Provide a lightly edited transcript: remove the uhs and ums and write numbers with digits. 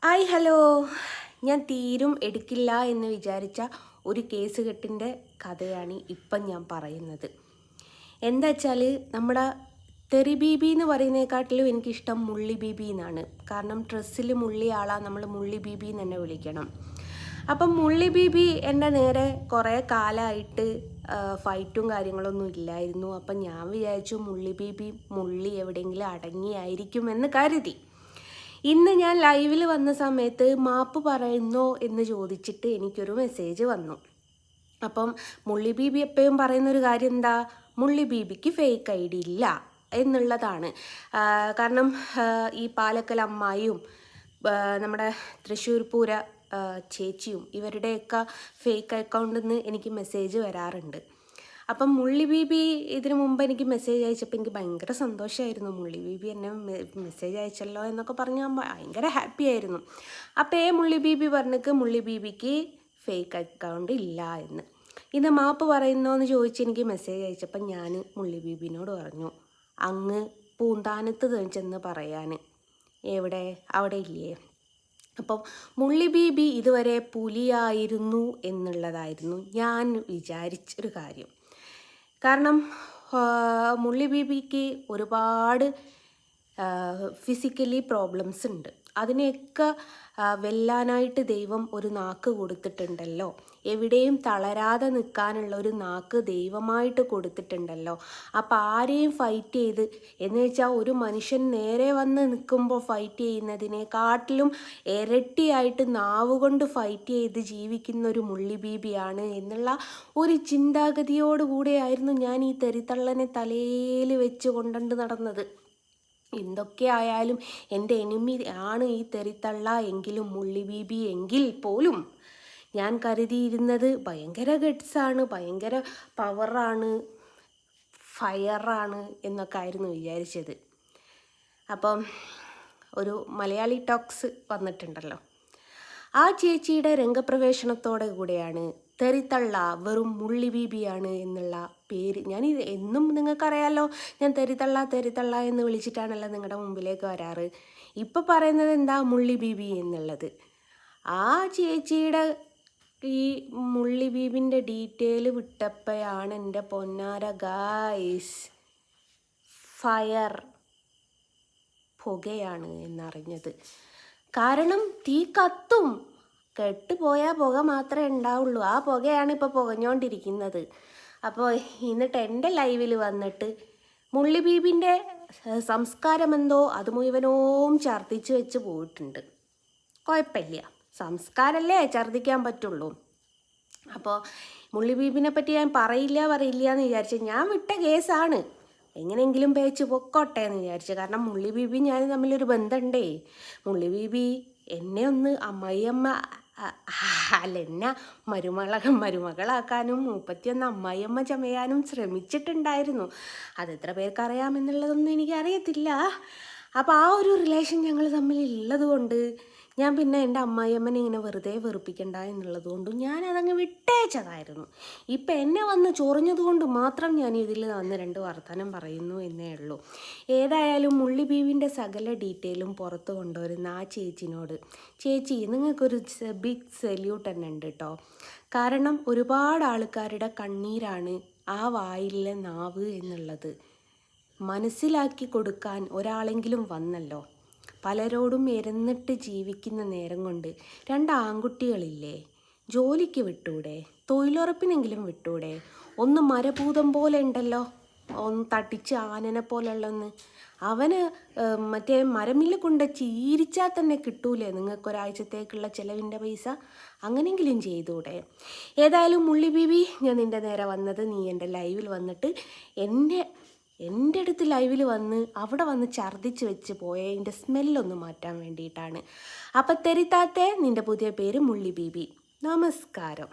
Hi hello. ഞാൻ തീരും എടുക്കില്ല എന്ന് വിചാരിച്ച ഒരു കേസ് കെട്ടിൻ്റെ കഥയാണ് ഇപ്പം ഞാൻ പറയുന്നത്. എന്താ വെച്ചാൽ നമ്മുടെ തെറി ബീബി എന്ന് പറയുന്നതിനെക്കാട്ടിലും എനിക്കിഷ്ടം മുള്ളി ബീബി എന്നാണ്. കാരണം ഡ്രസ്സിൽ മുള്ളി ആളാ നമ്മൾ മുള്ളി ബീബി എന്ന് തന്നെ വിളിക്കണം. അപ്പം മുള്ളി ബീബി എൻ്റെ നേരെ കുറേ കാലമായിട്ട് ഫൈറ്റും കാര്യങ്ങളൊന്നും ഇല്ലായിരുന്നു. അപ്പം ഞാൻ വിചാരിച്ചു മുള്ളി ബീബി മുള്ളി എവിടെയെങ്കിലും അടങ്ങിയായിരിക്കും എന്ന് കരുതി. ഇന്ന് ഞാൻ ലൈവിൽ വന്ന സമയത്ത് മാപ്പ് പറയുന്നോ എന്ന് ചോദിച്ചിട്ട് എനിക്കൊരു മെസ്സേജ് വന്നു. അപ്പം മുള്ളി ബീബി എപ്പോഴും പറയുന്നൊരു കാര്യം എന്താ, മുള്ളി ബീബിക്ക് ഫേക്ക് ഐ ഡി ഇല്ല എന്നുള്ളതാണ്. കാരണം ഈ പാലക്കൽ അമ്മായിയും നമ്മുടെ തൃശ്ശൂർ പൂര ചേച്ചിയും ഇവരുടെയൊക്കെ ഫേക്ക് അക്കൗണ്ടിൽ നിന്ന് എനിക്ക് മെസ്സേജ് വരാറുണ്ട്. അപ്പം മുള്ളി ബീബി ഇതിനു മുമ്പ് എനിക്ക് മെസ്സേജ് അയച്ചപ്പോൾ എനിക്ക് ഭയങ്കര സന്തോഷമായിരുന്നു. മുള്ളി ബീബി എന്നെ മെസ്സേജ് അയച്ചല്ലോ എന്നൊക്കെ പറഞ്ഞ് ഞാൻ ഭയങ്കര ഹാപ്പി ആയിരുന്നു. അപ്പോൾ മുള്ളി ബീബി പറഞ്ഞിട്ട് മുള്ളി ബീബിക്ക് ഫേക്ക് അക്കൗണ്ട് ഇല്ല എന്ന്. ഇത് മാപ്പ് പറയുന്നോ എന്ന് ചോദിച്ച് എനിക്ക് മെസ്സേജ് അയച്ചപ്പം ഞാൻ മുള്ളി ബീബിനോട് പറഞ്ഞു, അങ്ങ് പൂന്താനത്ത് ചെന്ന് പറയാൻ. എവിടെ? അവിടെ ഇല്ലേ? അപ്പം മുള്ളി ബീബി ഇതുവരെ പുലിയായിരുന്നു എന്നുള്ളതായിരുന്നു ഞാൻ വിചാരിച്ചൊരു കാര്യം. കാരണം മുള്ളി ബീബിക്ക് ഒരുപാട് ഫിസിക്കലി പ്രോബ്ലംസ് ഉണ്ട്. അതിനെയൊക്കെ വെല്ലാനായിട്ട് ദൈവം ഒരു നാക്ക് കൊടുത്തിട്ടുണ്ടല്ലോ. എവിടെയും തളരാതെ നിൽക്കാനുള്ള ഒരു നാക്ക് ദൈവമായിട്ട് കൊടുത്തിട്ടുണ്ടല്ലോ. അപ്പോൾ ആരെയും ഫൈറ്റ് ചെയ്ത് എന്ന് വെച്ചാൽ ഒരു മനുഷ്യൻ നേരെ വന്ന് നിൽക്കുമ്പോൾ ഫൈറ്റ് ചെയ്യുന്നതിനെക്കാട്ടിലും ഇരട്ടിയായിട്ട് നാവ് കൊണ്ട് ഫൈറ്റ് ചെയ്ത് ജീവിക്കുന്ന ഒരു മുള്ളി ബീബിയാണ് എന്നുള്ള ഒരു ചിന്താഗതിയോടുകൂടിയായിരുന്നു ഞാൻ ഈ തെറിത്തള്ളനെ തലയിൽ വെച്ച് കൊണ്ടുകൊണ്ട് നടന്നത്. എന്തൊക്കെ ആയാലും എൻ്റെ എനിമി ആണ് ഈ തെറിത്തള്ള എങ്കിലും മുള്ളി ബീബി എങ്കിൽ പോലും ഞാൻ കരുതിയിരുന്നത് ഭയങ്കര ഗട്ട്സാണ്, ഭയങ്കര പവറാണ്, ഫയറാണ് എന്നൊക്കെ ആയിരുന്നു വിചാരിച്ചത്. അപ്പം ഒരു മലയാളി ടോക്സ് വന്നിട്ടുണ്ടല്ലോ, ആ ചേച്ചിയുടെ രംഗപ്രവേശനത്തോടെ കൂടെയാണ് തെറിത്തള്ള വെറും മുള്ളി ബീബിയാണ് എന്നുള്ള പേര്. ഞാനിത് എന്നും നിങ്ങൾക്കറിയാമല്ലോ, ഞാൻ തെറിത്തള്ള എന്ന് വിളിച്ചിട്ടാണല്ലോ നിങ്ങളുടെ മുമ്പിലേക്ക് വരാറ്. ഇപ്പം പറയുന്നത് എന്താ, മുള്ളി ബീബി എന്നുള്ളത്. ആ ചേച്ചിയുടെ ഈ മുള്ളി ബീബിൻ്റെ ഡീറ്റെയിൽ വിട്ടപ്പോഴാണ് എൻ്റെ പൊന്നാര ഗായ്സ് ഫയർ പുകയാണ് എന്നറിഞ്ഞത്. കാരണം തീ കത്തും, കെട്ടുപോയാൽ പുക മാത്രമേ ഉണ്ടാവുള്ളൂ. ആ പുകയാണ് ഇപ്പോൾ പുകഞ്ഞുകൊണ്ടിരിക്കുന്നത്. അപ്പോൾ എന്നിട്ട് എൻ്റെ ലൈവിൽ വന്നിട്ട് മുള്ളി ബീബിൻ്റെ സംസ്കാരമെന്തോ അത് മുഴുവനവും ഛർദ്ദിച്ച് വെച്ച് പോയിട്ടുണ്ട്. കുഴപ്പമില്ല, സംസ്കാരമല്ലേ ഛർദ്ദിക്കാൻ പറ്റുള്ളൂ. അപ്പോൾ മുള്ളി ബീബിനെ പറ്റി ഞാൻ പറയില്ല എന്ന് വിചാരിച്ചു. ഞാൻ വിട്ട കേസാണ്, എങ്ങനെയെങ്കിലും പേച്ച് പൊക്കോട്ടെ എന്ന് വിചാരിച്ചു. കാരണം മുള്ളി ബീബി ഞാൻ തമ്മിലൊരു ബന്ധമുണ്ടേ. മുള്ളി ബീബി എന്നെ ഒന്ന് അമ്മായിയമ്മ അല്ല എന്നെ മരുമകളാക്കാനും 31 അമ്മായിയമ്മ ചമയാനും ശ്രമിച്ചിട്ടുണ്ടായിരുന്നു. അതെത്ര പേർക്കറിയാമെന്നുള്ളതൊന്നും എനിക്കറിയത്തില്ല. അപ്പോൾ ആ ഒരു റിലേഷൻ ഞങ്ങൾ തമ്മിൽ ഉള്ളത് കൊണ്ട് ഞാൻ പിന്നെ എൻ്റെ അമ്മായിയമ്മനെ ഇങ്ങനെ വെറുതെ വെറുപ്പിക്കണ്ട എന്നുള്ളത് കൊണ്ടും ഞാനതങ്ങ് വിട്ടേച്ചതായിരുന്നു. ഇപ്പം എന്നെ വന്ന് ചൊറിഞ്ഞത് കൊണ്ട് മാത്രം ഞാൻ ഇതിൽ വന്ന് 2 വർത്തമാനം പറയുന്നു എന്നേ ഉള്ളൂ. ഏതായാലും മുള്ളി ബീവിൻ്റെ സകല ഡീറ്റെയിലും പുറത്ത് കൊണ്ടുവരുന്ന ആ ചേച്ചിനോട്, ചേച്ചി നിങ്ങൾക്കൊരു ബിഗ് സല്യൂട്ട് തന്നെ ഉണ്ട് കേട്ടോ. കാരണം ഒരുപാട് ആൾക്കാരുടെ കണ്ണീരാണ് ആ വായിലെ നാവ് എന്നുള്ളത് മനസ്സിലാക്കി കൊടുക്കാൻ ഒരാളെങ്കിലും വന്നല്ലോ. പലരോടും എരന്നിട്ട് ജീവിക്കുന്ന നേരം കൊണ്ട് 2 ആൺകുട്ടികളില്ലേ, ജോലിക്ക് വിട്ടൂടെ, തൊഴിലുറപ്പിനെങ്കിലും വിട്ടൂടെ? ഒന്ന് മരഭൂതം പോലെ ഉണ്ടല്ലോ, ഒന്ന് തട്ടിച്ച് ആനനെ പോലെയുള്ളൊന്ന്. അവന് മറ്റേ മരമില്ല കൊണ്ട് ചീരിച്ചാൽ തന്നെ കിട്ടൂലേ നിങ്ങൾക്കൊരാഴ്ചത്തേക്കുള്ള ചിലവിൻ്റെ പൈസ? അങ്ങനെയെങ്കിലും ചെയ്തൂടെ? ഏതായാലും മുള്ളി ബീബി, ഞാൻ നിൻ്റെ നേരെ വന്നത് നീ എൻ്റെ ലൈവിൽ വന്നിട്ട് എൻ്റെ അടുത്ത് ലൈവിൽ വന്ന് അവിടെ വന്ന് ഛർദ്ദിച്ച് വെച്ച് പോയതിൻ്റെ സ്മെല്ലൊന്ന് മാറ്റാൻ വേണ്ടിയിട്ടാണ്. അപ്പം തെറിത്താത്തെ, നിൻ്റെ പുതിയ പേര് മുള്ളി ബീബി. നമസ്കാരം.